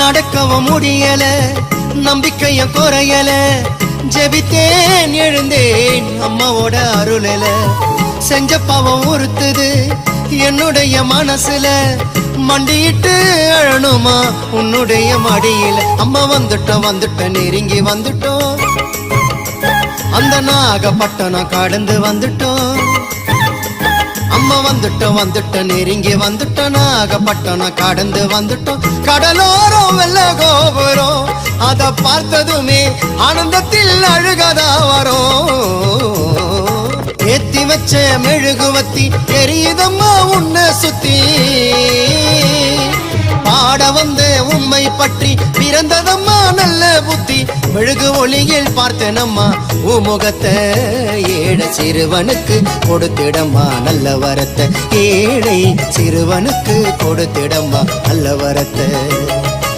நடக்கவும் முடியல, நம்பிக்கைய குறையல, ஜெபித்தேன் எழுந்தேன் அம்மாவோட அருளல. செஞ்ச பாவம் உறுத்துது என்னுடைய மனசுல, மண்டியிட்டு அழணுமா உன்னுடைய மடியில. அம்மா வந்துட்டோம் நெருங்கி வந்துட்டோம், அந்த நாகப்பட்டினம் கடந்து வந்துட்டோம். அம்மா வந்துட்டோம் நெருங்கி வந்துட்டோம், நாகப்பட்டினம் கடந்து வந்துட்டோம். கடலோரம் வெள்ள கோபுரம் அத பார்த்ததுமே ஆனந்தத்தில் அழுகதா வரும். ஏத்தி வச்ச மெழுகுவத்தி எரியுதம்மா உன்னை சுத்தி, பாட வந்த உம்மை பற்றி பிறந்ததம்மா நல்ல புத்தி. மெழுகு ஒளியில் பார்த்தனம்மா உமுகத்தை, ஏழை சிறுவனுக்கு கொடுத்திடம்மா நல்ல வரத்தை, ஏழை சிறுவனுக்கு கொடுத்திடம்மா நல்ல வரத்தை.